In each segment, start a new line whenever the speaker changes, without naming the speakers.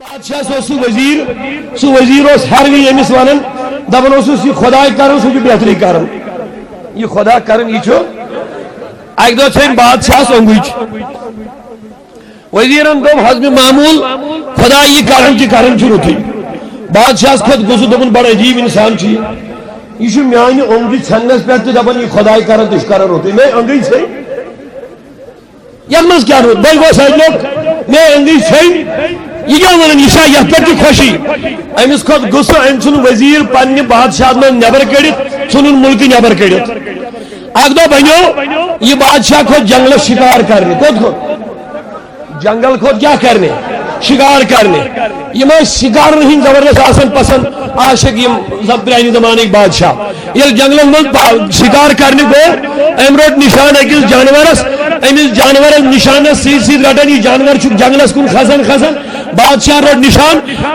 بادشاہ سو وزیر ہروی یمس ونان دپان یہ خدا کرن سہ بہتری کرن یہ خدا کرن یہ اکہ دہ ژھن بادشاہ انگوچ وزیرن دوپ حسب معمول خدا یہ کرن رتھے بادشاہ کھت غصہ دپن بڑا عجیب انسان یہ میانہ اونگجہ ژھنس پہ دپان یہ خدا کرن تو کرن رتھے میں انگی ژھن یتھ مز کیا رت بے گوس لوگ میں انگی ژھن یہ کیا ونان یہ یت پہ خوشی امس کھت غصہ ام ژھن وزیر پنہ بادشاہ من نبر کڑت ژھنن ملک نبر کڑت اکہ دہ بنو یہ بادشاہ کھت جنگل شکار کرنے کھت جنگل کھت کیا کرنے شکار کرنے یہ شکار ہند زبردست آسان پسند عاشق یہ پرانی زمانہ بادشاہ یل جنگل من شکار کرنے گو ام روٹ نشان اکس جانورس امس جانور نشانس ست رٹان یہ جانور جنگلس کن کھسان بادشاہ روٹ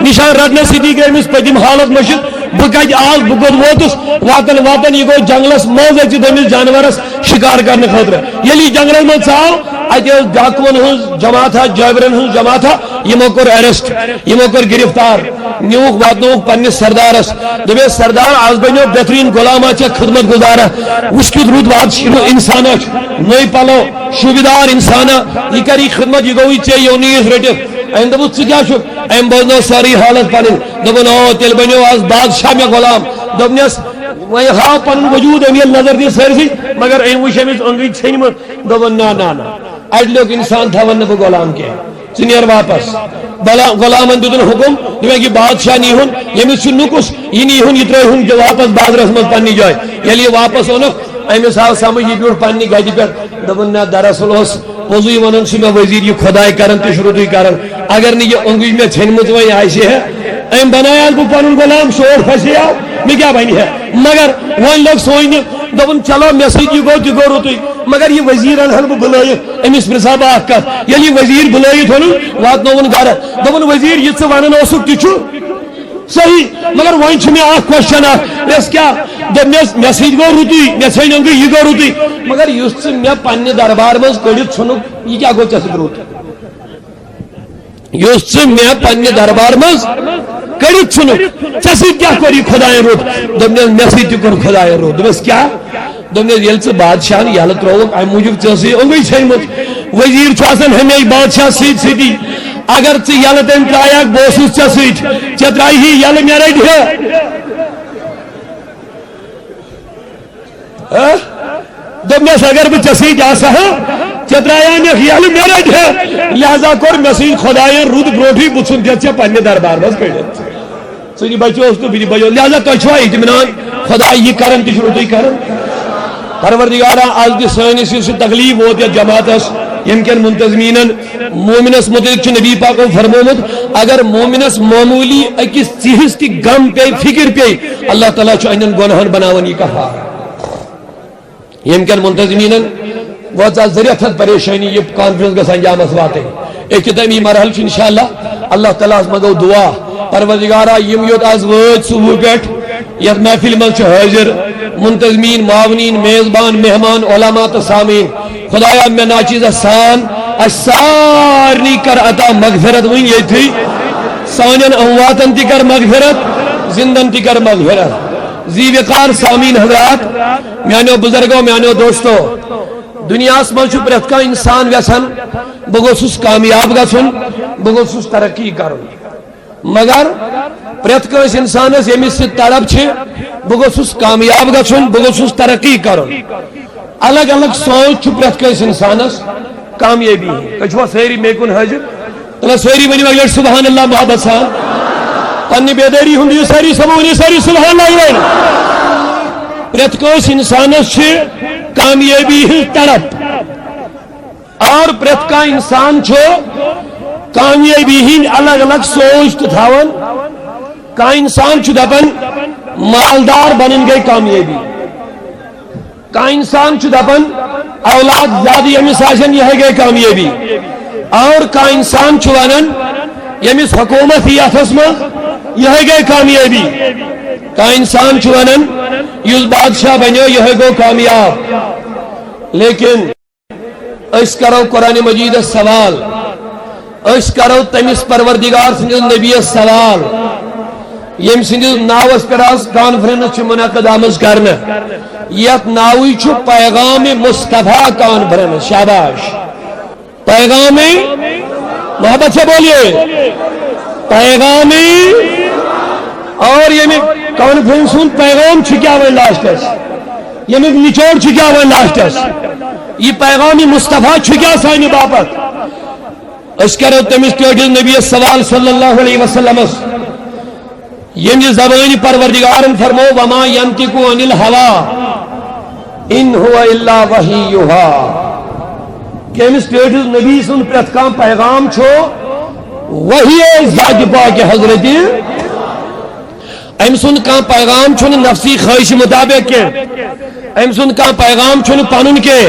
نشان رٹنے سی گئی امس پتم حالت مشت بہ کت آس بہ کت ووتس واتن یہ گو جنگلس مز اچت امس جانورس شکار کرنے خاطر یل یہ جنگل من ژاو اتہ ڈاکون ہز جماعتہ جابرن ہز جماعتہ یمو کور ایرسٹ یمو کور گرفتار نیوک واتنوک پنس سردارس دپیس سردار آز بنو بہترین غلامہ ژے خدمت گزارہ وچھ کیت رود وات انسانہ نئی پلو شوبدار انسانہ یہ کری خدمت یہ گوی ژے یہ نیز رٹت ام دپس ژٕ کیاہ چھُکھ ام بوزنو ساری حالت پنن دپن او تیل بنو آز بادشاہ مے غلام دپنس وی ہاو پن وجود ام یل نظر دی سرسی مگر ام وچھ امس انگی ژھنمت دپن نا اڈلیک انسان تھاون بہ غلام کی ژٕ نیر واپس غلامن دتن حکم دپن یہ بادشاہ نیہن یمس چھ نکس یہ نیہن یہ ترہن واپس بازرس من پنہ جائے یل یہ واپس اونک امس آو سمجھ یہ بیوٹھ پنہ گدِ پہ دپن نا دراصل اس پوزی ونان سہ مے وزیر یہ خدائے کرن تو رتُے کرن اگر نہ یہ انگج مے ژھنمت وی آسہ ہے ام بنایا بہ پن غلام شور پھسیا مے کیا بنہ ہے مگر ون لوگ سوچنہ دپن چلو مے سۭتۍ یہ گو رتُے مگر یہ وزیرن ہن بہ بلائت امس پرژھا بہ اکھ کتھ ییٚلہِ یہ وزیر بلائت ہن واتنوون گھر دپن وزیر یہ ژٕ ونان اوسُکھ تہِ چھُ صحیح مگر وۄنۍ چھُ مےٚ اکھ کوسچن اکھ مےٚ کیا دپنس مے سۭتۍ گو رتُے مے ژھنۍ انگٕے یہ گو رتُے مگر یُس ژٕ مے پننہِ دربار منٛز کٔڑِتھ ژھُنُکھ یہ کیا گو ژےٚ سۭتۍ رُت یُس ژٕ مے پننہِ دربار منٛز کٔڑِتھ ژھُنُکھ ژےٚ سۭتۍ کیا کوٚر یہِ خۄدایَن رُت دوٚپنس مے سۭتۍ تہِ کوٚر خۄدایَن رُت دوٚپمس کیا دوٚپنس ییٚلہِ ژٕ بادشاہن یلہٕ ترٛووُکھ امہِ موٗجوٗب ژےٚ ٲسٕے انگٕے ژھنمٕژ وزیر چھُ آسان ہمیشہِ بادشاہ سۭتی اگر ژٕ یلہٕ تٔمۍ ترٛایکھ بہٕ اوسُس ژےٚ سۭتۍ ژےٚ ترٛایہی یلہٕ مےٚ رٹہِ دوٚپنس اگر بہٕ ژےٚ سۭتۍ آسہٕ ہا ژےٚ ترٛایانکھ یلہٕ مےٚ رٹہِ لہذا کوٚر مےٚ سۭتۍ خۄدایَن رُت برونٛٹھٕے بہٕ ژھُن ژےٚ پننہِ دربار منٛز کٔڑِتھ ژٕ تہِ بچوس تہٕ بہٕ تہِ بچوس لہذا تۄہہِ چھُوا اطمینان خدا یہ کرن تہِ چھُ رُتُے کرن پروردگارا آج تہِ سٲنِس یُس یہِ تکلیف ووت یتھ جماعتس یم کن منتظمینن مومنس متعلق نبی پاکو فرمومت اگر مومنس معمولی اکس چیز تہ غم پے فکر پے اللہ تعالیٰ ان گناہن بناون یہ کفار یم کن منتظمینن وات ذریعہ پریشانی یہ کانفرنس گھس انجامس واتن اختتامی مرحل انشاءاللہ اللہ تعالیٰ مگو دعا پروردگارا یم یوت آز وٲتۍ صبح پہ یتھ محفل من حاضر منتظمین معاونین میزبان مہمان علماء تو سامعین خدایا میں ناچیز سان سارنی کر عطا مغفرت ون یہ سانن امواتن تہ کر مغفرت زندن تہ کر مغفرت زی وقار سامعین حضرات میانو بزرگو میانو دوستو دنیا من پریت کان انسان یژھان بہ گوسس کامیاب گژھن بہ گوسس ترقی کرن مگر پریت کانس انسانس یمس سۭتۍ تڑپ چھ بہ گوسس کامیاب گژھن بہ گوسس ترقی کرن الگ الگ سوچ پریت کانس انسانس کامیابی تُہۍ چھوا سٲری مے کُن حٲضِر تلا سٲری ؤنِو اکہِ لٹہِ سبحان اللہ محبت سان پننہِ بیدٲری ہُنٛد یہِ سٲری سمٲنی سٲری سبحان اللہ پریت کانس انسانس چھ کامیابی ہٕنٛز تڑپ اور پریت کانٛہہ انسان چھُ کامیابی ہٕنٛدۍ الگ الگ سوچ تہِ تھاوان کانٛہہ انسان چھُ دپان مالدار بنن گئی کامیابی کانٛہہ انسان چھُ دپان اولاد زیادٕ ییٚمِس آسن یِہے گئی کامیابی اور کانٛہہ انسان چھُ ونان ییٚمِس حکومت یی اتھس منٛز یِہے گئی کامیابی کانٛہہ انسان چھُ ونان یُس بادشاہ بنیو یِہے گوٚو کامیاب لیکن أسۍ کرو قرآن مجیدس سوال اس کرو تمس پروردگار سندس نبی سوال یم سندس ناوس پر کانفرنس منعقد آمز کرنے یت ناوی چھ پیغام مصطفیٰ کانفرنس شاباش پیغام محبت سے بولیے پیغام اور یہ کانفرنس پیغام کیا وہ لاسٹس یہ نچوڑ کیا وہ لاسٹس یہ پیغام مصطفیٰ کیا سانہ باپت اس کرو تمس ٹوٹل نبی سوال صلی اللہ علیہ وسلم یم زبان پروردگارن فرمو وما ینطق عن الهوى ان هو الا وحی یوحی کمس ٹوٹل نبی سن پرت کان پیغام چھو وحی ذات پاک حضرت ام سن کان پیغام چھن نفسی خواہش مطابق کے ام سن کان پیغام چھن پانن کے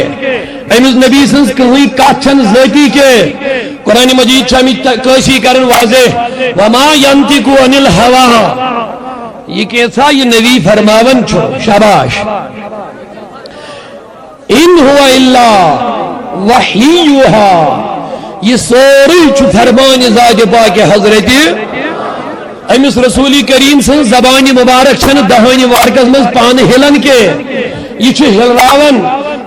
امس نبی سنس کہیں کاتھن ذاتی کے قرآن مجید چمی کشی کرن واضح وما ینطق عن الهوى یہ کیسا یہ نبی فرماون چھو شاباش ان هو الا وحی یوحی یہ سوری چھ فرمان ذات پاک حضرت امس رسول کریم سن زبان مبارک چھن دہانی وارکس مز پان ہلن کے یہ چھ ہلراون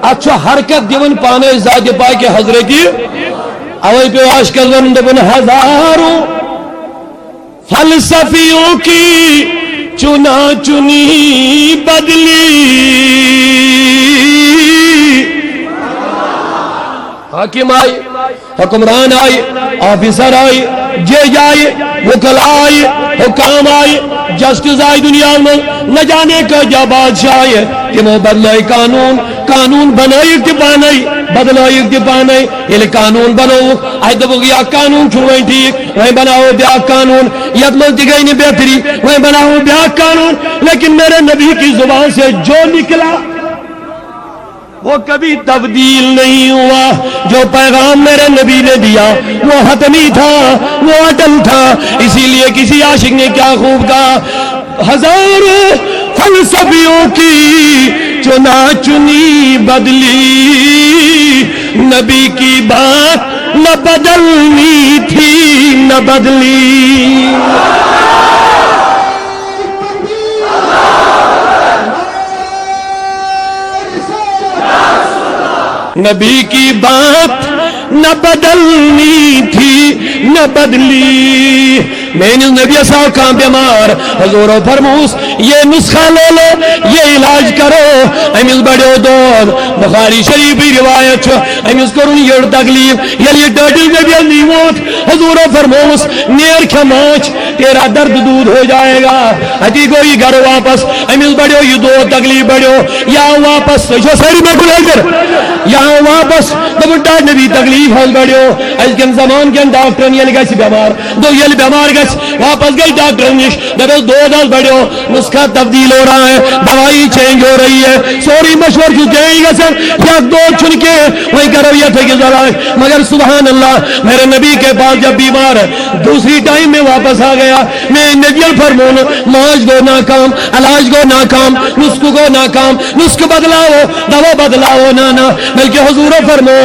اچھا حرکت دیون پانے ذات پاک حضرت اوئی پہ آشکل ون دبن ہزاروں فلسفیوں کی چنا چنی بدلی حاکم آئی حکمران آئی آفیسر آئی جج آئی وکلا آئی حکام آئی جسٹس آئی دنیا میں نہ جانے کا جا بادشاہ آئے کہ وہ بدلائی قانون بنائی اکتبانائی بدلائی اکتبانائی یہ قانون بناو آئی دبو یا قانون چھوڑویں ٹھیک وہیں بناو بیا قانون یاد ملتی گئی نہیں بہتری وہیں بناو بیا قانون لیکن میرے نبی کی زبان سے جو نکلا وہ کبھی تبدیل نہیں ہوا جو پیغام میرے نبی نے دیا وہ حتمی تھا وہ اٹل تھا اسی لیے کسی عاشق نے کیا خوب کہا ہزار فلسفیوں کی چنا چنی بدلی نبی کی بات نہ بدلنی تھی نہ بدلی نبی کی بات نہ بدلنی تھی نہ بدلی میں نے نبی صاحب کا بیمار حضور فرموس یہ نسخہ لے لو یہ علاج کرو امیز بڑے دود بخاری شریفی روایت امیز کرون یہ تکلیف یہ ڈاڈی نبی نیموت حضور فرموس نیر کھماچ تیرا درد دود ہو جائے گا حتی کوئی گھر واپس امیز بڑے یہ دو تکلیف بڑے یا واپس جو ساری میں بلائی کر یہاں واپس دبٹا نبی تکلیف ہو بڑے اس کے زمان کے ڈاکٹر یہ لگا سی بیمار دو یہ بیمار گئے واپس گئی ڈاکٹر نش دبل دو دل بڑے نسخہ تبدیل ہو رہا ہے دوائی چینج ہو رہی ہے سوری مشور جو جائیں گا سر یا دو چن کے وہی کرویت ہے کہ ذرا مگر سبحان اللہ میرے نبی کے پاس جب بیمار دوسری ٹائم میں واپس آ گیا میں نبی فرمون ماج گو ناکام علاج گو ناکام نسخ گو ناکام نسخ بدلاؤ دوا بدلاؤ نانا بلکہ حضور فرمو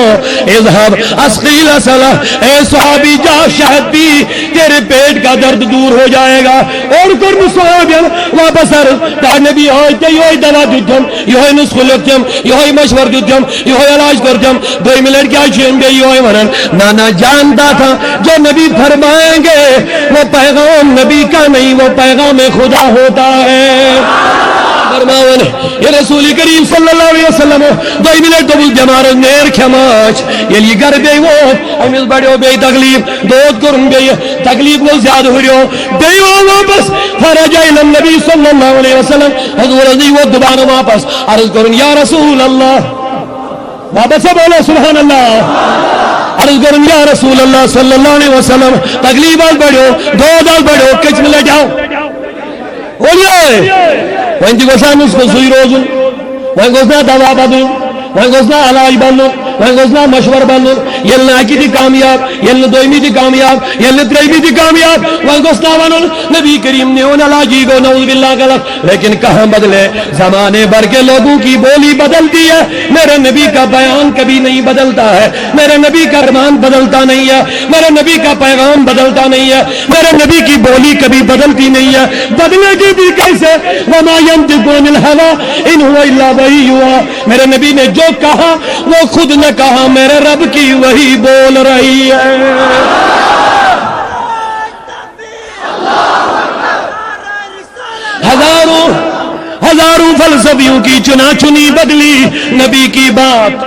اذهب اسقیل صلاح اے صحابی جا شہد پی تیرے پیٹ کا درد دور ہو جائے گا اور کرم صحابی واپس تا نبی ہوئے یہ دوا دیتم یہ نسخ لکتم یہ مشور دیتم یہ علاج کرتم دو منٹ کیا چین گئی یہ ورن نانا جانتا تھا جو نبی فرمائیں گے وہ پیغام نبی کا نہیں وہ پیغام خدا ہوتا ہے فرماون یہ رسول کریم صلی اللہ علیہ وسلم دو منٹ تو بیمار نیر کھماچ یہ لی گر بے وہ امیز بڑے بے تکلیف دود کرن بے تکلیف وہ زیادہ ہو رہو بے واپس فرجا الى نبی صلی اللہ علیہ وسلم حضور عزیز وہ دوبارہ واپس عرض کرن یا رسول اللہ واپس سے بولو سبحان اللہ عرض کرن یا رسول اللہ صلی اللہ علیہ وسلم تکلیف آل بڑھو دود آل بڑھو کچھ ملے جاؤ بولیے وہیں گوشا نسخ سوئی روزن وہیں گوشنا دوا بدن وہیں گوزنا علاج بنن وہیں گوزنا مشور بنن یل اکی دی کامیاب یل دویمی دی کامیاب یل تریمی دی کامیاب وہیں گوزنا ونن نبی کریم نے ان علاجی کو نعوذ باللہ غلط لیکن کہاں بدلے زمانے بھر کے لوگوں کی بولی بدلتی ہے میرے نبی کا بیان کبھی نہیں بدلتا ہے میرے نبی کا فرمان بدلتا نہیں ہے میرے نبی کا پیغام بدلتا نہیں ہے میرے نبی کی بولی کبھی بدلتی نہیں ہے بدلے گی بھی کیسے وما ينطق عن الهوى ان هو الا وحی یوحی میرے نبی نے جو کہا وہ خود نے کہا میرے رب کی وحی بول رہی ہے ہزاروں فلسفیوں کی چنا چنی بدلی نبی کی بات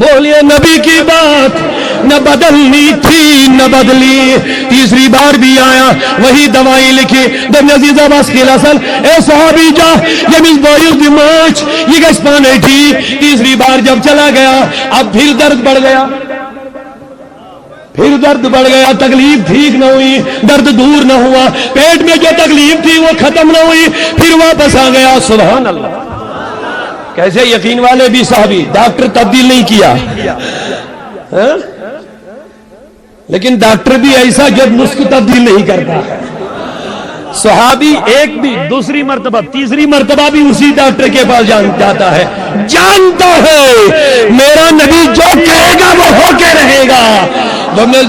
بولیے نبی کی بات نہ بدلنی تھی نہ بدلی تیسری بار بھی آیا وہی دوائی لکھی دم عزیز عباس کی لسل اے صحابی جا یہ مز بوئیز دی مارچ یہ گس پانے تھی تیسری بار جب چلا گیا اب پھر درد بڑھ گیا پھر درد بڑھ گیا تکلیف ٹھیک نہ ہوئی درد دور نہ ہوا پیٹ میں جو تکلیف تھی وہ ختم نہ ہوئی پھر واپس آ گیا سبحان اللہ کیسے یقین والے بھی صحابی ڈاکٹر تبدیل نہیں کیا لیکن ڈاکٹر بھی ایسا جب نسخ تبدیل نہیں کرتا ہے صحابی ایک بھی دوسری مرتبہ تیسری مرتبہ بھی اسی ڈاکٹر کے پاس جاتا ہے جانتا ہے میرا نبی جو کہے گا وہ ہو کے رہے گا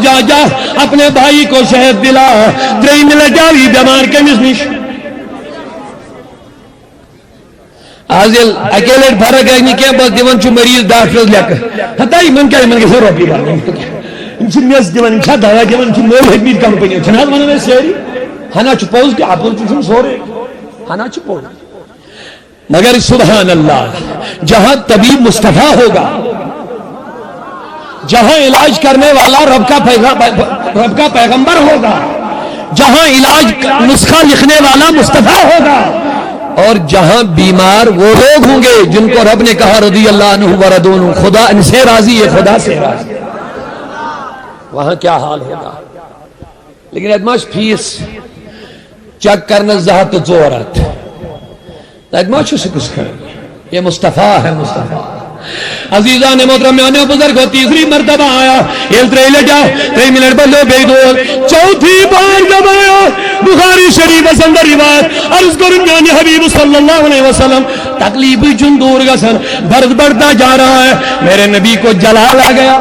جا جا اپنے بھائی کو شہد دلا تری مل جاوی بیمار کے مزنش آزل اکیلے فرق ہے نہیں کیا بس دیوان چو مریض ڈاکٹر لکھ ہتا ہی من کیا من کے سر روپی بارنے انچہ میز دیوان انچہ دعوی دیوان انچہ مول حکمید کمپنی چھنات منو میں سیری ہنا چو پوز کے آپ چو سورے ہنا چو پوز مگر سبحان اللہ جہاں طبیب مصطفیٰ ہوگا جہاں علاج کرنے والا رب کا پیغمبر ہوگا جہاں علاج نسخہ لکھنے والا مصطفیٰ ہوگا اور جہاں بیمار وہ لوگ ہوں گے جن کو رب نے کہا رضی اللہ عنہ وردون خدا ان سے راضی ہے خدا سے راضی وہاں کیا حال ہوگا لیکن ادماش فیس چیک کرنا ذات زورت ادماش سے کچھ کریں یہ مصطفیٰ ہے مصطفیٰ عزیزان محترم میں بزرگ ہو تیسری مرتبہ آیا یہ تریلے جا 3 منٹ بلو بے دور چوتھی بار جب آیا بخاری شریف اندر روایت عرض کرن جانی حبیب صلی اللہ علیہ وسلم تکلیفی چن دور گسن درد بڑھتا جا رہا ہے میرے نبی کو جلال آ گیا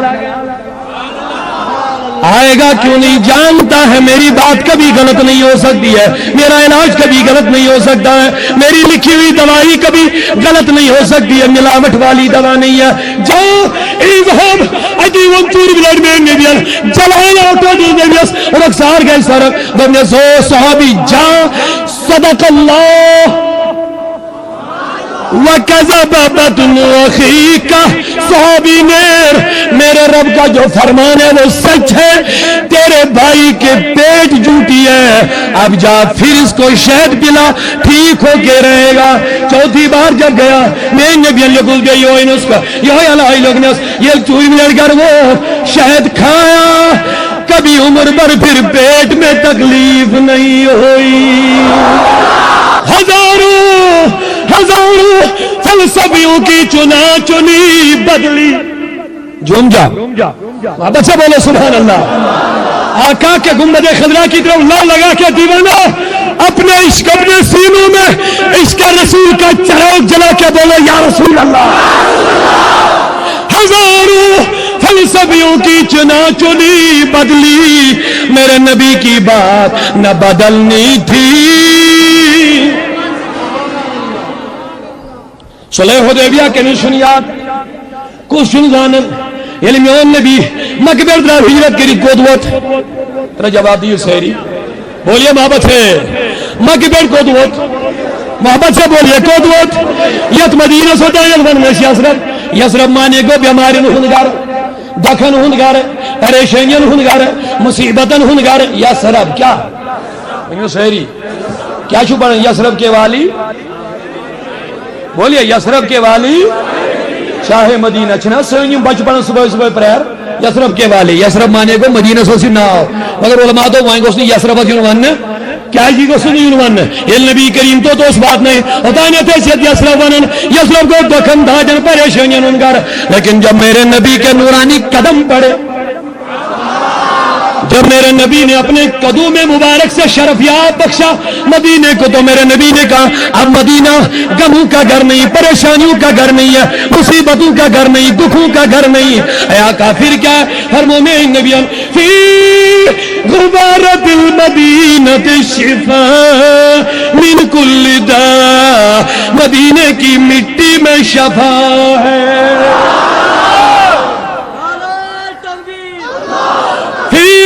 آئے گا کیوں نہیں جانتا ہے میری بات کبھی غلط نہیں ہو سکتی ہے میرا علاج کبھی غلط نہیں ہو سکتا ہے میری لکھی ہوئی دوائی کبھی غلط نہیں ہو سکتی ہے ملاوٹ والی دوا نہیں ہے جو اذهب اجی وانتور بلاد میں نبیان جلال آٹو دی نبیس رکسار گئے سرک دنیا سو صحابی جا صدق اللہ وَكَذَبَ بَطْنُ أَخِيكَ صحابی میرے رب کا جو فرمان ہے وہ سچ ہے تیرے بھائی کے پیٹ جھوٹی ہے اب جا پھر اس کو شہد پلا ٹھیک ہو کے رہے گا چوتھی بار جب گیا میں نبی لگل گئی ہوئی نس کا یہ الہی لوگ نس یہ چوری ملڑ کر وہ شہد کھایا کبھی عمر بھر پھر پیٹ میں تکلیف نہیں ہوئی ہزاروں فلسفیوں کی چنا چنی بدلی جھوم جا واپس سے بولو سبحان اللہ آقا کے گنبد خضرا کی طرف لا لگا کے دیوانہ اپنے عشق اپنے سینوں میں عشق رسول کا چراغ جلا کے بولو یا رسول اللہ ہزاروں فلسفیوں کی چنا چنی بدلی میرے نبی کی بات نہ بدلنی تھی صلح حدیبیہ کے نشن یاد کچھ زانن یعنی میون نبی مقبر در ہجرت کری قدوت ترہ جواب دیو سہری بولیے محبت ہے مقبر قدوت محبت سے بولیے قدوت یت مدینہ سوتا یت ونمیش یسرب مانے گو بیمارین ہندگار دکھن ہندگار پریشینین ہندگار مصیبتن ہندگار یسرب کیا سہری کیا چھو پڑھیں یسرب کے والی بولیے یسرب کے والی شاہ مدینہ چھنا سینیم بچپن صبح صبح پریر یسرب کے والی یسرب مانے کو مدینہ سو سی ناو مگر علماء تو وائیں گوشتی یسرب کیوں واننے کیا جی کو سنین ون یل نبی کریم تو اس بات نہیں اوتانیت حیثیت یسرف ونن یسرف کو دکھن دھاجن پریشانین ان گھر لیکن جب میرے نبی کے نورانی قدم پڑے جب میرے نبی نے اپنے قدوم مبارک سے شرفیات بخشا مدینے کو تو میرے نبی نے کہا اب مدینہ غموں کا گھر نہیں پریشانیوں کا گھر نہیں ہے مصیبتوں کا گھر نہیں دکھوں کا گھر نہیں اے آقا پھر کیا ہے فرمانے نبی فی غبارت المدینہ شفا من کل داء مدینے کی مٹی میں شفا ہے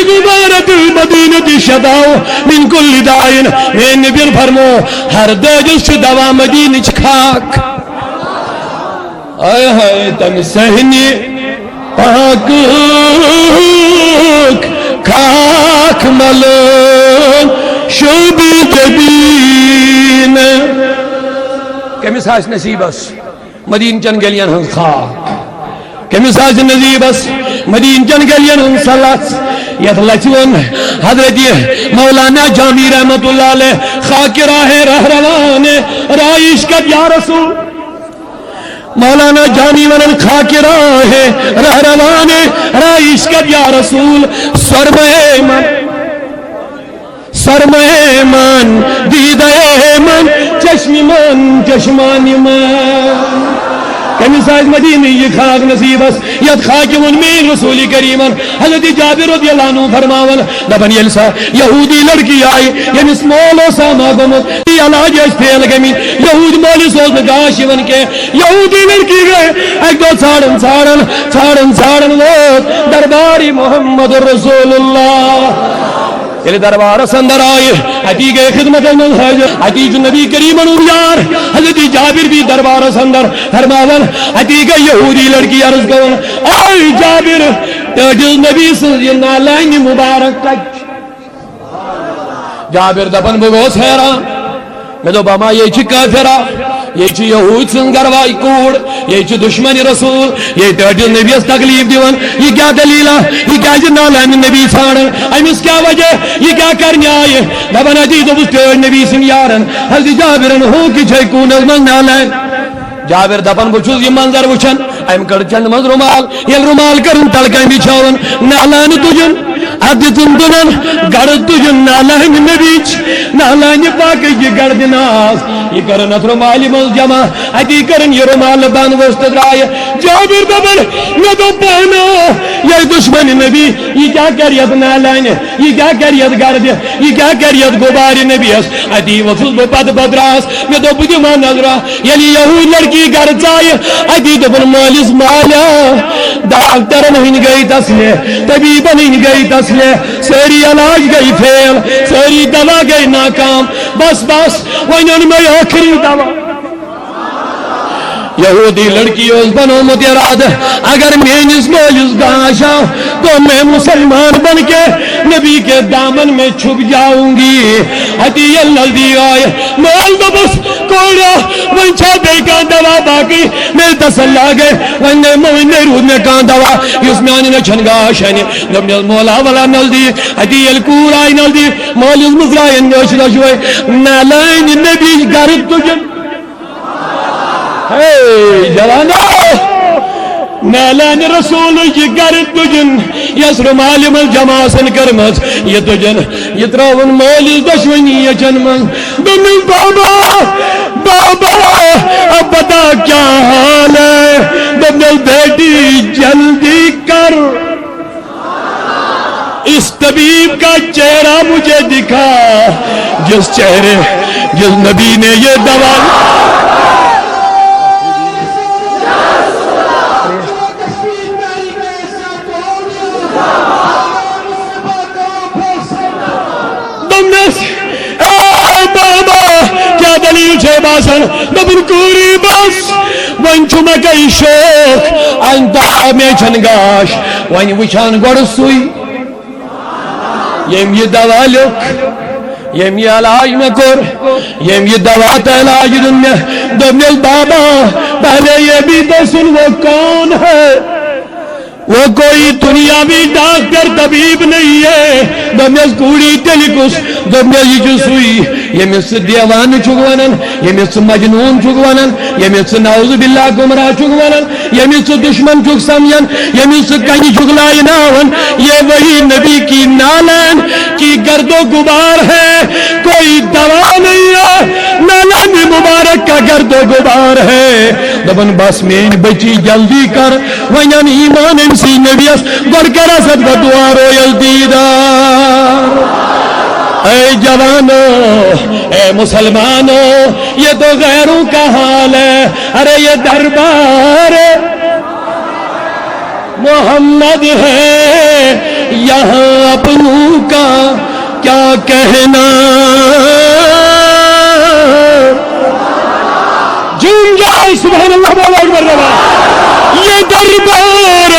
غبارت المدینہ شفاء من کل داء میں نبی فرمو ہر دجس دوا مدینہ کھاک آئے ہائے تن سہنی پاک کھاک ملون شوبی جبین کمیس آس نصیبس مدین چن گلین ہن خاک کمیس آس نصیبس مدین چن گلین ہن سلس یت لچون حضرت مولانا جامی رحمت اللہ علیہ خاک راہ رہروان رائش کا یا رسول مولانا جامی ونن خاک راہ رہروان رائش کا یا رسول سرمہ من دیدہ من چشم من چشمان من کمیس آج مدینہ یہ خاک نصیبس ید خاک من مین رسول کریمن حضرت جابر رضی اللہ عنہ فرماون دبن یلسا یہودی لڑکی آئی یمس مولو ساما گمت یہ علاج اس پھیل گمین یہود مولی سوز میں گاشیون کے یہودی لڑکی گئے ایک دو چھاڑن ووت درباری محمد رسول اللہ یلی دربار سندر آئے اتی گئے خدمت من حاضر اتی جو نبی کریم انویار حضرت جابر بھی دربار سندر فرماون اتی گئے یہودی لڑکی عرض کون آئی جابر تجل نبی صلی اللہ علیہ مبارک کچ جابر دپن بگوس حیران میں دو باما یہ چی کافرہ یہ چی یہود سنگروائی کوڑ یہ چی دشمن رسول یہ تجل نبی اس تکلیف دیون یہ کیا دلیلہ یہ کیا جنال ہے نبی ساڑن ایمس کیا وجہ یہ کیا کرنے آئے دبن عجیز و بستیج نبی سن یارن حضرت جابرن ہو کی چھے کون از من نالین جابر دپن بچوز یہ منظر وچن ایم کر چند مز رومال یہ رومال کرن تلکیں بچھاون نالین تجن عدتن دنن گرد تجن نالین نبیچ نالین پاک یہ گرد ناس یہ کرن ات رومالی مز جمع اتی کرن یہ رومال بان وست درائے جابر دبن میں تو پہنا یہ دشمن نبی یہ کیا کریت نالین یہ کیا کریت گرد یہ کیا کریت گبار نبی اس اتی وصل بپد بدراس میں تو بجی مان نظرہ یلی یہود لڑکی گرد آئے اتی دبن مالس مالا ڈاکٹر نہیں گئی تسلے طبیب نہیں گئی تسلے ساری علاج گئی فیل ساری دوا گئی ناکام بس وینن میں آخری دوا یہودی لڑکی اس بنو متراد اگر میں اس مولس گاشا تو میں مسلمان بن کے نبی کے دامن میں چھپ جاؤں گی حتی اللہ دی آئے مول دبس کوڑا ونچا بے کان دوا باقی میں تسلا گئے ونے مونے رود میں کان دوا اس میں آنے چھن گاشا نب نیل مولا والا نل دی حتی الکور آئی نل دی مولس مزرائن نوش نشوئے نالین نبی گرد تجن جوانا نالین رسول یہ گرد تجن یس رمال من جماسن کرمت یہ تجن یہ تراؤن مولی دشونی یہ جنمن دنی بابا اب بتا کیا حال ہے دنی بیٹی جلدی کر اس طبیب کا چہرہ مجھے دکھا جس نبی نے یہ دوا کیا دلیل چھے باسن دبن کوری بس ونچو میں کئی شوق انتا میں چھنگاش ون وچان گوڑ سوئی یم یہ دوا لک یم یہ علاج میں کر یم یہ دوا تا علاج دنیا دبن بابا پہلے یہ بھی تو سن وہ کون ہے وہ کوئی دنیاوی ڈاکٹر طبیب نہیں ہے دمیس کوڑی تلکس دمیس جسوئی یمس دیوان چھک ونن یمس مجنون چھک ونن یمس نعوذ باللہ گمراہ چھک ونن یمس دشمن چھک سمجھن یمس کنی چھک لائناون یہ وہی نبی کی نالین کی گرد و غبار ہے کوئی دوا نہیں ہے نالین مبارک کا گرد و غبار ہے دبن بس مین بچی جلدی کر ونن ایمان امسی نبیس گڑ کر اسد بدعا رویل دیدار اے جوانوں اے مسلمانوں یہ تو غیروں کا حال ہے ارے یہ دربار محمد ہے یہاں اپنوں کا کیا کہنا جن جائے سبحان اللہ بولو اکبر یہ دربار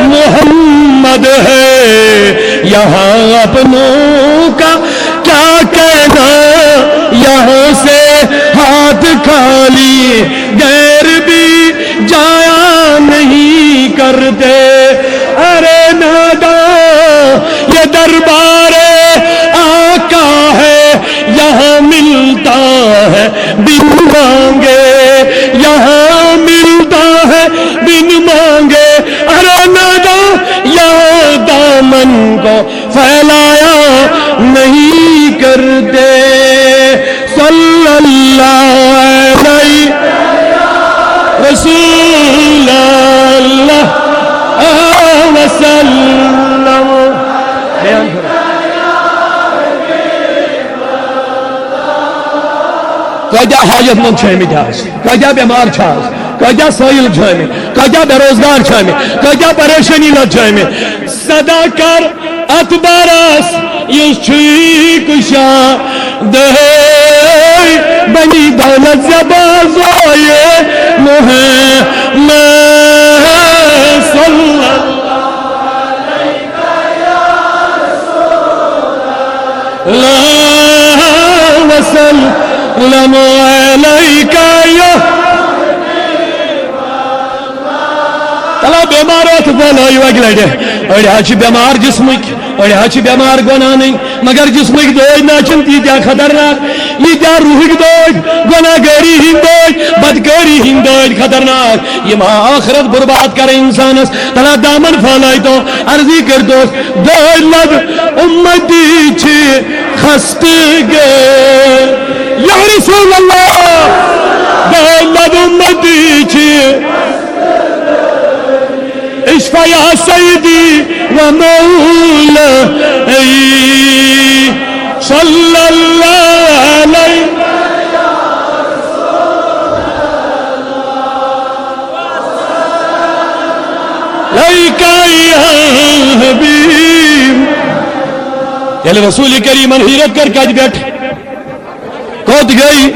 محمد ہے یہاں اپنوں کا کیا کہنا یہاں سے ہاتھ خالی غیر بھی جایا نہیں کرتے ارے نادا یہ دربار آقا ہے یہاں ملتا ہے بن مانگے یہاں ملتا ہے بن مانگے ارے نادا یہاں دامن کو پھیلایا نہیں کرتے صلی اللہ علیہ رسول اللہ وسلم کجا حاجت مند چھمی جاس کجا بیمار چھاس کجا سائل چھمی کجا بے روزگار چھمی کجا پریشانی نہ چھمی صدا کر اتبارس یہ چھوئی کشا دے بنی دولت زبازوئے محمد صلی اللہ وسلم علیکہ یا تلا بیمار ہوت بولو یہ وقت لڑے اور ہاچی بیمار جسمک اور ہاچی بیمار گناہ نہیں مگر جسمک دوئی ناچن تیتیا خطرناک یہ تیا روحک دوئی گناہ گری ہندوئی بدگری ہندوئی خطرناک یہ ماں آخرت برباد کرے انسانس تلا دامن پھالائی تو عرضی کر دوست دوئی لگ امتی چھ خست گئے یا رسول اللہ دوئی لگ امتی چھ اشفا یا سیدی و مولا صلی اللہ علیہ لائکہ یا حبیب یعنی رسول کریم حیرت کر کج بیٹھ کود گئی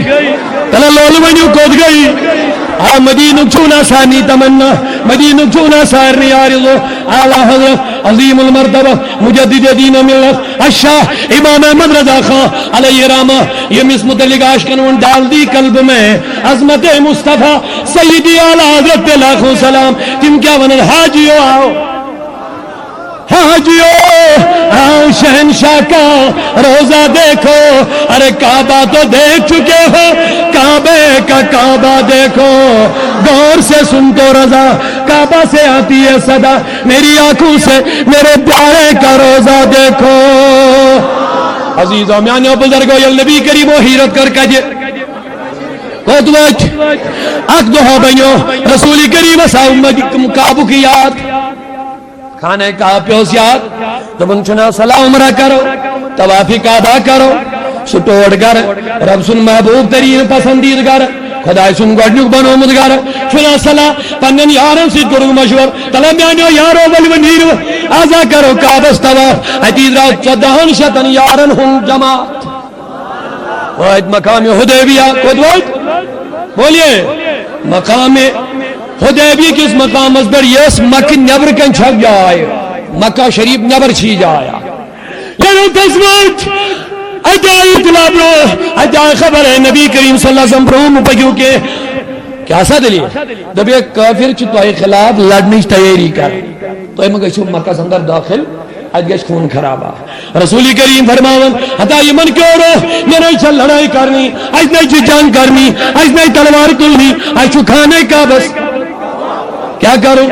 تلا لول ونیو کود گئی مدینک چونا سانی تمنا مدینک چونا سارنی آرزو اعلی حضرت عظیم المرتبہ مجدد دین و ملت الشاہ امام احمد رضا خان علیہ رحمہ یہ مس متعلق عاشقن ڈال دی قلب میں عظمت مصطفیٰ سیدی اعلی حضرت پہ لاکھوں سلام تم کیا ونن حاجیو آؤ حاجیو آؤ شہنشاہ کا روزہ دیکھو ارے کعبہ تو دیکھ چکے ہو کعبے کا کعبہ دیکھو غور سے سن تو رضا کعبہ سے آتی ہے صدا میری آنکھوں سے میرے پیارے کا روزہ دیکھو عزیزوں میاں بزرگو یا نبی کریم و حیرت کر کجے خود وقت اک دہا بنیو رسول کریم صاحب کعبہ کی یاد کھانے کا پیوس یاد دبن چنا صلاح عمرہ کرو توافی کعبہ کرو سٹوڑ گر رب سن محبوب ترین پسندید گر خدای سن گوڑنک بنو مدگر چنا صلاح پنن یارن سید کرو مشور تلم بیانیو یارو والونیرو آزا کرو کعبہ تواف حدید رات چدہن شتن یارن ہن جماعت وائد مقام حدیبیہ خود وائد بولیے مقام حدیبیہ کس مقام ازبر یس مکہ نبر کن چھک جائے مکہ شریف نبر چھی جایا یعنی تسمت اجائی اطلاع برو اجائی خبر ہے نبی کریم صلی اللہ علیہ وسلم پروم پجو کے کیا سا دلیل دب یہ کافر چھ تو خلاف لڑنے کی تیاری کر تو ایم گئے مکہ اندر داخل اج گئے خون خرابا رسول کریم فرماون ہتا یہ من کیوں رو میں نہیں چل لڑائی کرنی اج نہیں چھ جنگ کرنی اج نہیں تلوار تلنی اج چھ کھانے کا بس کیا کرو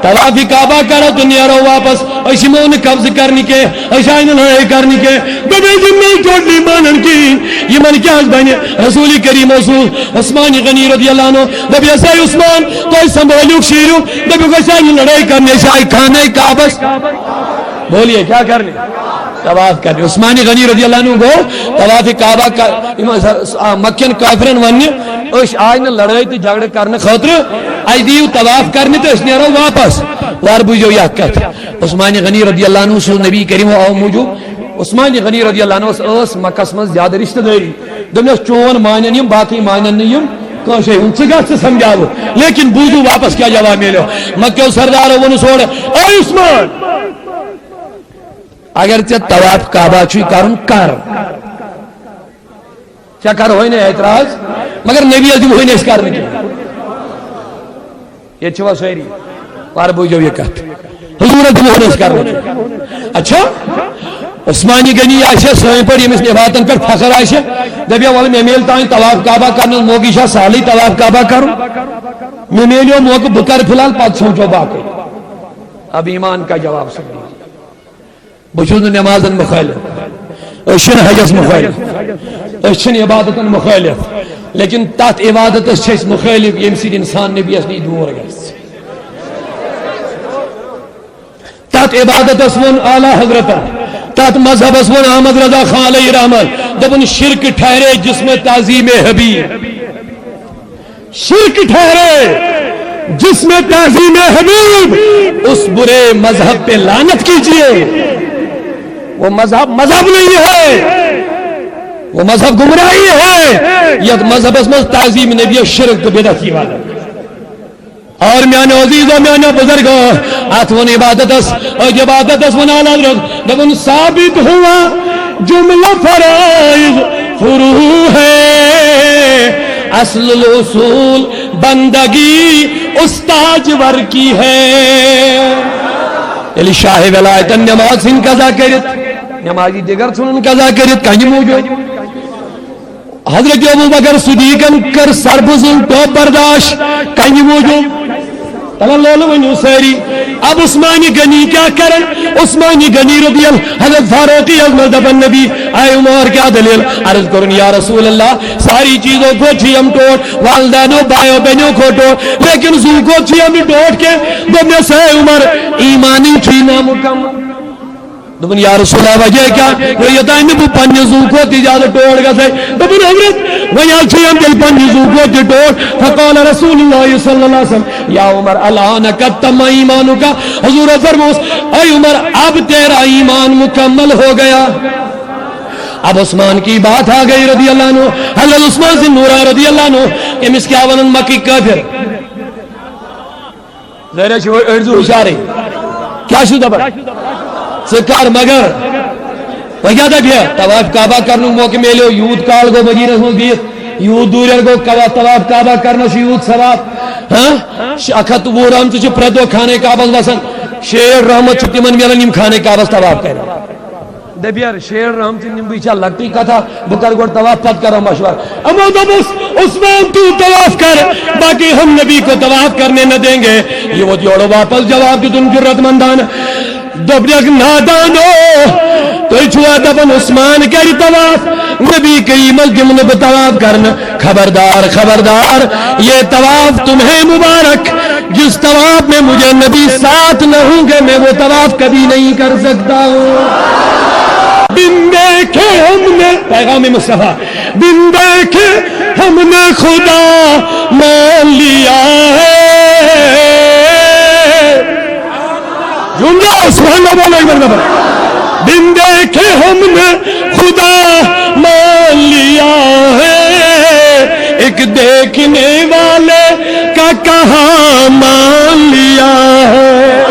طواف کعبہ کرو تو نیرو واپس ایسی مون قبض کرنی کے ایسا لڑائی کرنی کے دبے جمعی چوٹلی مانن کی یہ من کیا بنے رسول کریم عثمان غنی رضی اللہ عنہ دبی ایسا عثمان تو سنبھولیو شیرو دبی ایسا لڑائی کرنی ایسا کھانے کا بس بولیے کیا کرنے طواف کرنے عثمان غنی رضی اللہ عنہ کو طواف کعبہ کا مکین کافرن ونی اس آئین لڑائی تی جھگڑ کرنے خاطر آئی دیو طواف کرنے تو اس نیرو واپس وار بوجھو یا کت عثمان غنی رضی اللہ عنہ سو نبی کریم آو موجود عثمان غنی رضی اللہ عنہ اس مکس من زیادہ رشتہ داری دمنے چون مانن یم باقی مانن نیم کانشے ان سے گھر سے سمجھاو لیکن بوجھو واپس کیا جواب ملو مکہ سردار ونو سوڑ اے عثمان اگر تے طواف کعبہ چوی کرن کر کیا کر ہوئی نے اعتراض مگر نبی عزیز ہوئی نے اس کرنے کی یہ چھوا سویری وار بوجھو یہ کہت حضور عزیز ہوئی نے اس کرنے کی اچھا عثمانی گنی آئیشہ سوئیں پر یہ مثل عبادتن پر فخر آئیشہ دبیا والا میں میلتا ہوں طواف کعبہ کرنے موگی شاہ سالی طواف کعبہ کروں میں میلیو موقع بکر فلال پاک سوچو باقی اب ایمان کا جواب سکتے بچود نمازن مخالف اشن حجز مخالف اشن عبادتن مخالف لیکن تحت عبادت اس مخالف یہ مسید انسان نے بھی اصلی دور گئے تحت عبادت اسمون اعلی حضرت تحت مذہب اسمون احمد رضا خان علیہ رحمت جب ان شرک ٹھہرے جس میں تعظیم حبیب شرک ٹھہرے جس میں تعظیم حبیب اس برے مذہب پہ لعنت کیجئے وہ مذہب مذہب نہیں ہے وہ مذہب گمراہی ہے یہ مذہب اس میں تعظیم نبی شرک بدعت کی بات اور میانے عزیز و میانے بزرگوں آتون عبادت اس اور عبادت اس ونال حضرت جب ان ثابت ہوا جملہ فرائض فروع ہے اصل الاصول بندگی استاجور کی ہے یلی شاہ ولایتن نماز سن قضا کرت نمازی دیگر سنن قضا کرت کہیں موجود حضرت ابو بکر صدیقن کر سربزن تو برداشت کہیں موجود تغلول ونیو سیری اب عثمانی گنی کیا کرن عثمانی گنی رضی اللہ حضرت فاروقی عظمت دبن نبی آئے عمر کیا دلیل عرض کرن یا رسول اللہ ساری چیزوں کو چھی ہم ٹوٹ والدینوں بائیوں بینوں کو ٹوٹ لیکن زو کو چھی ہم ٹوٹ کے دبنے سے عمر ایمانی چھی نامکمل دبن یا رسول اللہ وجہ کیا وہ یہ دائیں نبو پنی زو کو تجازہ ٹوٹ گا سے دبن حضرت ویاں چھی ہم دل پنی زو کو ٹوٹ فقال رسول اللہ صلی اللہ علیہ وسلم یا عمر الان کتم ایمانو کا حضور فرموس اے عمر اب تیرا ایمان مکمل ہو گیا اب عثمان کی بات آ گئی رضی اللہ عنہ حضرت عثمان سے نورا رضی اللہ عنہ امس کیا ونن مکی کافر ذرا شو ارزو اشارے کیا شو دبر سکار مگر وجہ دا بیا طواف کعبہ کرنے موقع میلو یود کال گو مدینہ ہوں دیت یود دوریر گو طواف کعبہ کرنا شو یود ثواب اکھت وہ رحمت چھ پردو کھانے کعبہ وسن شیر رحمت چھتی من میلا نیم کھانے کعبہ طواف کرنا دبیار شیر رحمت نیم بیچا لگتی کتا بکر گوڑ طواف پت کرو مشور اما دبس عثمان تو طواف کر باقی ہم نبی کو طواف کرنے نہ دیں گے یہ وہ دیوڑو واپس جواب دی تم جرت مندان دبریک نادانو تو چھوا دبن عثمان کری طواف نبی کریم الجمن بطواف کرنا خبردار خبردار یہ طواف تمہیں مبارک جس طواف میں مجھے نبی ساتھ نہ ہوں گے میں وہ طواف کبھی نہیں کر سکتا ہوں بن دیکھے ہم نے پیغام مصطفیٰ بن دیکھے ہم نے خدا مان لیا ہے جملہ سبحان اللہ بن دیکھے ہم نے خدا مان لیا ہے ایک دیکھنے والے کا کہاں مان لیا ہے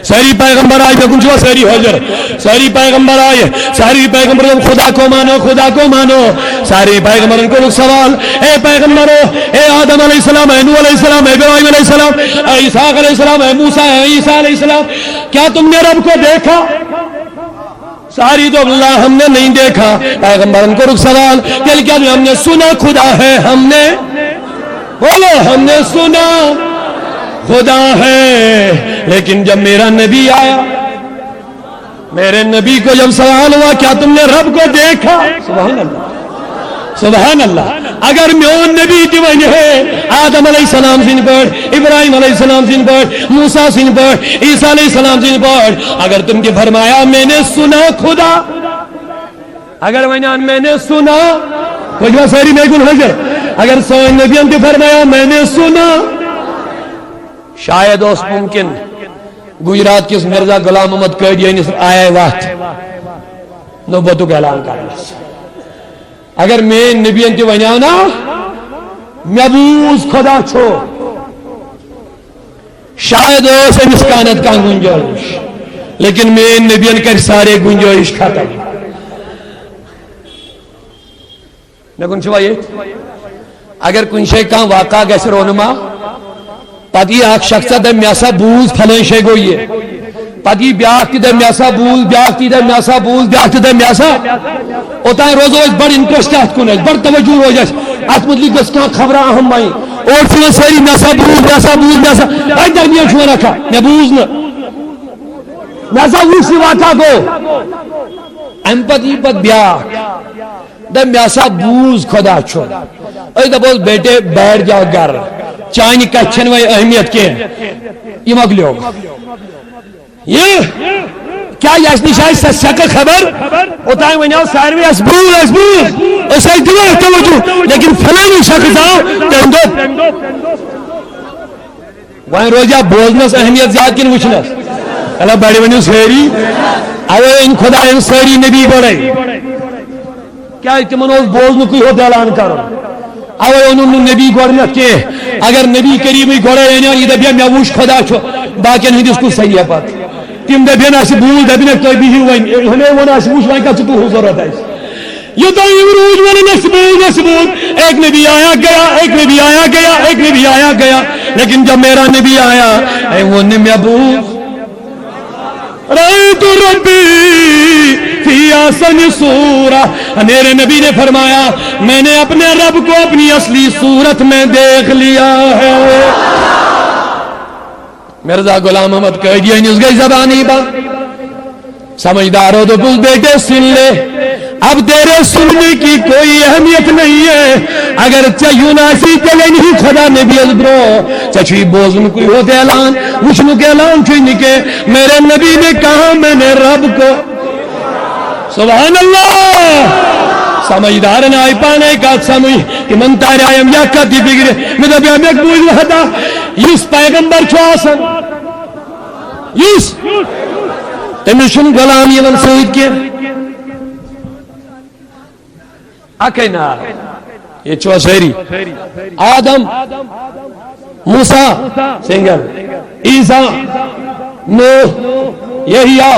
ساری پیغمبر آئے لیکن جو ساری حجر ساری پیغمبر آئے ساری پیغمبر خدا کو مانو خدا کو مانو ساری پیغمبروں کو سوال اے پیغمبروں اے آدم علیہ السلام اے نوح علیہ السلام اے ابراہیم علیہ السلام اے اسحاق علیہ السلام اے موسیٰ اے عیسیٰ علیہ السلام کیا تم نے رب کو دیکھا ساری تو اللہ ہم نے نہیں دیکھا پیغمبروں کو سوال کیا ہم نے سنا خدا ہے ہم نے بولو ہم نے سنا خدا ہے لیکن جب میرا نبی آیا میرے نبی کو جب سوال ہوا کیا تم نے رب کو دیکھا سبحان اللہ سبحان اللہ اگر میون نبی دیوان ہے آدم علیہ السلام سن پڑھ ابراہیم علیہ السلام سن پڑھ موسیٰ سن پڑھ عیسیٰ علیہ السلام سن پڑھ اگر تم کے فرمایا میں نے سنا خدا اگر میں نے سنا کچھ ساری میں کن حضر اگر سوئن نبیوں کے فرمایا میں نے سنا شاید اس ممکن گجرات کس مرزا غلام محمد قادیانی آیا وقت نبوتو کا اعلان کرنا اگر میں نبیوں کے ونیانا محبوز خدا چھو شاید اس امسکانت کا گنجائش لیکن میں نبیوں کر سارے گنجائش ختم میں کن چھوا یہ اگر کن شے کان واقع گیسے رونما پتی آک شخصا دے میاسا بوز پھلیں شے گوئی ہے پتی بیاک تی دے میاسا بوز بیاک تی دے میاسا بوز بیاک تی دے میاسا اوتا ہے روزو اس بڑ انٹرسٹ آت کن ہے بڑ توجہ ہو جائے آت مدلی کس کان خبرہ اہم بائی اور سنو ساری میاسا بوز میاسا بوز میاسا آئی درمیان شما رکھا میں بوز نا میاسا بوز سی واقع گو ام پتی پت بیاک دے میاسا بوز خدا چھو اے دا بوز بیٹے بیٹھ جاؤ گر چائنی کچھن وی اہمیت کے یہ مگلیو یہ کیا یہ اس نشائی سچا خبر ہوتا ہے ونیاو ساروی اسبوز اسے دیوار توجہ لیکن فلانی شخص آؤ تندو وہاں روزہ بوزنس اہمیت زیاد کن وچنس اللہ بڑی ونیو سیری اوے ان خدا ان سیری نبی بڑے کیا اتمن اس بوزنو کوئی ہو اعلان کرو اوے انہوں نے نبی گوڑنت کے اگر نبی کریمی گوڑے رہنے یہ دبیا میوش خدا چھو باقی نہیں اس کو صحیح ہے بات تم دبیا ناسی بول دبیا ناسی بھی ہوئی ہمیں وہ ناسی بوش وائی کا چھتو ہو ضرورت ہے یہ تو امروج والا نسبول ایک نبی آیا گیا ایک نبی آیا گیا ایک نبی آیا گیا لیکن جب میرا نبی آیا اے وہ نمیابوز رأیت ربی فی آسن سورہ میرے نبی نے فرمایا میں نے اپنے رب کو اپنی اصلی صورت میں دیکھ لیا ہے مرزا غلام محمد قادیانی اس گئی زبانی بات سمجھدارو تو کچھ بیٹے سن لے اب تیرے سننے کی کوئی اہمیت نہیں ہے اگر چیوناسی چلے نہیں خدا نبی ازبرو چچوی بوزن کوئی ہوتے اعلان وشنو کے اعلان چھوئی نکے میرے نبی نے کہا میں نے رب کو سبحان اللہ سمجھدار نے آئی پانے کا سمجھ کہ من تارے آئیم یا کتی بگرے میں دبی ہم ایک بوجھ رہتا یس پیغمبر چھو آسن یس تمیشن غلام یہ سعید کے اکینا یہ چھو سیری آدم موسیٰ سنگل عیسیٰ نوح یحییٰ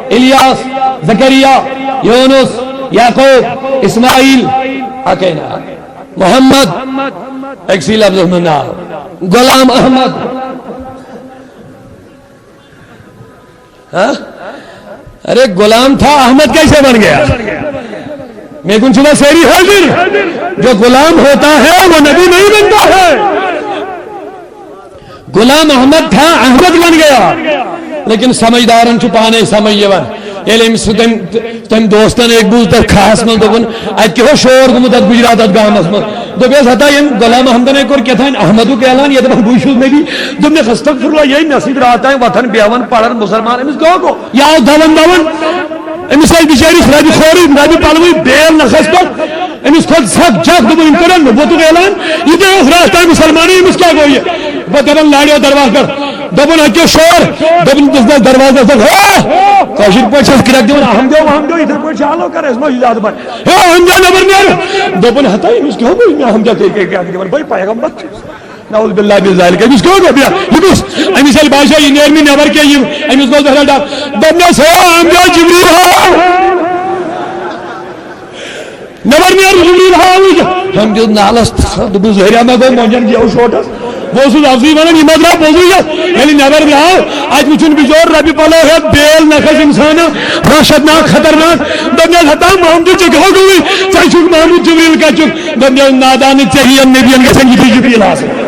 الیاس زکریہ یونس یعقوب اسماعیل اکینا محمد ایک سی لفظ میں نام غلام احمد ارے غلام تھا احمد کیسے بن گیا میں کن صبح سیری حاضر جو غلام ہوتا ہے وہ نبی نہیں بنتا ہے غلام احمد تھا احمد بن گیا لیکن سمجھدارن چھپانے سمجھیون علم تم دوستن ایک بوز در خاص من دوبن ات کے ہو شور گمت ات گجرات ات گامس من دوبیس ہتا یم غلام احمد نے کور کہتاین احمدو کے اعلان یہ دبن بوشود میں بھی دم نے خستق فرلا یہی نصیب رہتا ہے وطن بیاون پڑھن مسلمان امس گو یا دون امس آئی بچاری خرابی خوری نبی پالوی بیل نخستق امس خود سب جاک دبن انکرن نبوتو کے اعلان یہ دے راستہ ہے مسلمانی امس کیا گوئی ہے وہ دبن لاڑیو درواز کر دبن اکیو شور دبن دس درواز در کاشر پوچھ اس کرک دیون ہم دیو ادھر پوچھ چالو کر اس میں یاد بن ہم جا نبر نیر دبن ہتا امس کیا گوئی ہم جا کہ دیون بھائی پیغمبر نعوذ باللہ من ذالک امس کو گیا لکس امس ال باشا یہ نیر میں نبر کے یہ امس کو دہلا دبنا سلام یا جبریل نبر نیر جبریل ہم جو نالس دب زہریا میں گو مونجن جو شوٹس وہ سو افضی ونن یہ مدرا بوزیا یعنی نبر بلاو اج وچن بجور ربی پلو ہے بیل نخس انسان وحشتناک خطرناک دنیا ہتا محمد چ گو گوی چاہے چھ محمد جبریل کا چھ دنیا نادان چاہیے نبی ان گسن جبریل حاصل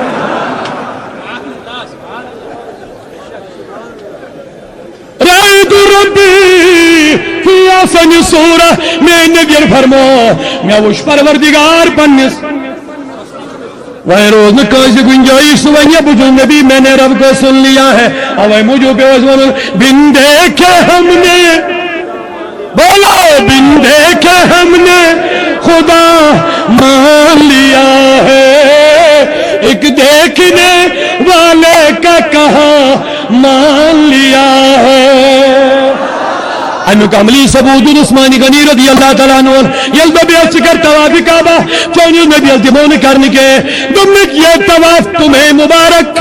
رأيت ربي في أحسن صورة میں نبی فرمو میں وش پروردگار پنس وہی روز نہ کسی گنجائش تو وہی بجو نبی میں نے رب کو سن لیا ہے اوہ مجھو پہ وزن بن دیکھے ہم نے بولا بن دیکھے ہم نے خدا مان لیا ہے ایک دیکھنے والے کا کہاں مان لیا ہے انو کاملی ثبوت عثمانی غنی رضی اللہ تعالیٰ عنہ یلدہ بیعت چکر طواف کعبہ چونی نبی التمون کرنے کے دمک یہ طواف تمہیں مبارک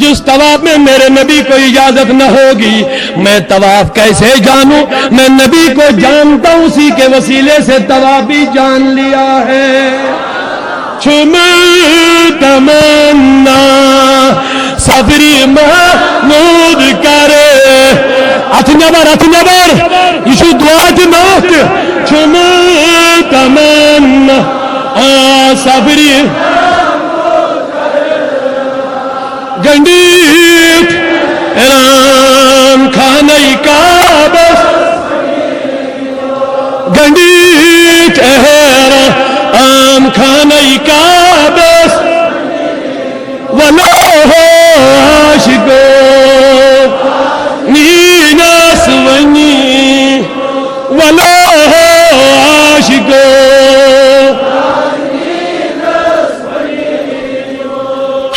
جس طواف میں میرے نبی کو اجازت نہ ہوگی میں طواف کیسے جانوں میں نبی کو جانتا ہوں اسی کے وسیلے سے طواف بھی جان لیا ہے چھم تمنا سفری محمود کرے اتھ نبر یہ چھو دعات موت چھم تمنا سفری گنڈیت ایران خانہ کعبہ گنڈیت ایران خانہ کعبہ ولو عاشقو نیناس ونی ولو عاشقو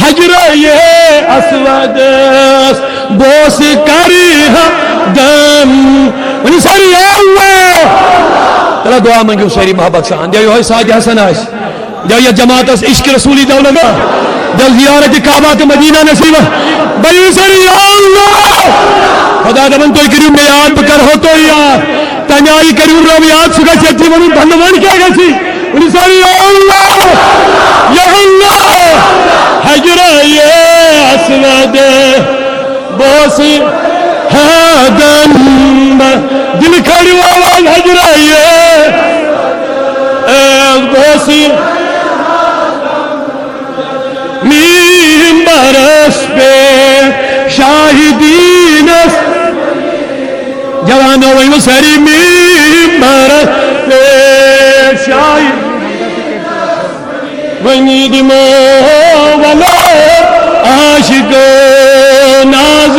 حجرہ یہ اسود بوس کری دم ونی ساری یا اللہ ترہ دعا منگیو ساری محبت سان دیو ہوئی ساج حسن آئیس دیو یہ جماعت اس عشق رسولی دو لگا دیو زیارت کعبہ تو مدینہ نصیبہ بھائی ساری یا اللہ خدا دبن تو کریو میں یاد بکر ہو تو یاد تنیائی کریو رو یاد سکا چیتی ونی بھنوان کیا گئی سی ونی ساری یا اللہ یا اللہ حجرہ یہ اسود بوسی دم دل کھڑی آواز حجرہ یہ بوسی میم برس پہ شاہدین جوانو وہی سری میم برس پہ شاہدین ونی دمو ولا عاشق ناز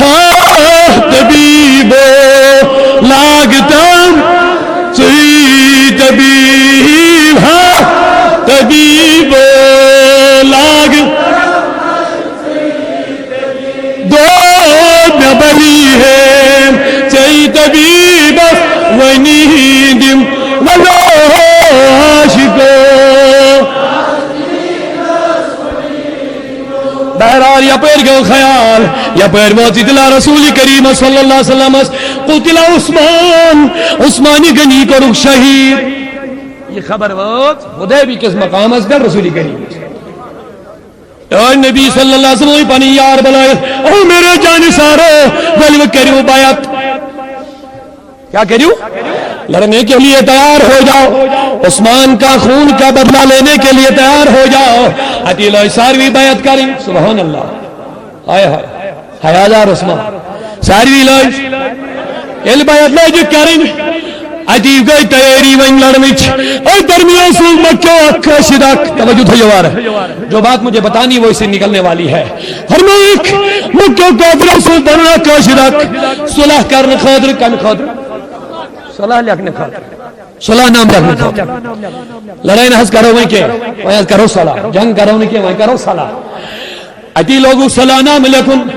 ہاں طبیبو لاگتم چی طبیب ہاں طبیبو لاگ دو نبری ہے چی طبیب ونی دم ولا عاشقو بہرحال یا پیر گو خیال یا پیر موتی دلہ رسول کریم صلی اللہ علیہ وسلم قتل عثمان عثمانی گنی کو رخ شہید یہ خبر وقت حدیبی کس مقام از کر رسول کریم اور نبی صلی اللہ علیہ وسلم پانی یار بلائے او میرے جان سارو بلو کریو بایت کیا کریو لڑنے کے لیے تیار ہو جاؤ عثمان کا خون کا بدلہ لینے کے لیے تیار ہو جاؤ عدیل و ساروی بیعت کریں سبحان اللہ آئے ہائے حیادار عثمان ساروی لائش ایل بیعت لائش کریں عدیل گئی تیاری وین لڑمچ اور درمیان سول مکہ اکھا شدک توجہ تھا جوار ہے جو بات مجھے بتانی وہ اسے نکلنے والی ہے فرمائک مکہ کافر سول درمیان اکھا شدک صلح کرن خادر کن خادر صلاح لکھنے خاطر صلاح نام لکھنے خاطر لڑائی نحس کرو وہیں کے وہیں کرو صلاح جنگ کرو نہیں کے وہیں کرو صلاح اتی لوگو صلاح نام لکھن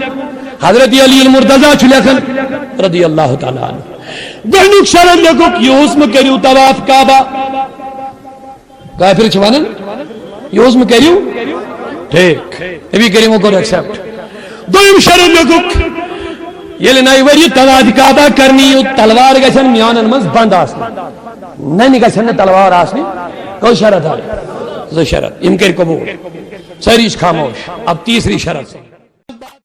حضرت علی المرتضی چھ لکھن رضی اللہ تعالیٰ عنہ گہنک شرم لکھو کہ یہ حسم کریو طواف کعبہ کافر چھوانن یہ میں کریو ٹھیک نبی کریم کو ایکسپٹ دویم شرط لکھک یل نئی وری تواد ادا کرنی تلوار گھن میانن مز بند آسن گھن تلوار آسنی کو شرط آئی زٕ شرط یم کر قبول ساری خاموش اب تیسری شرط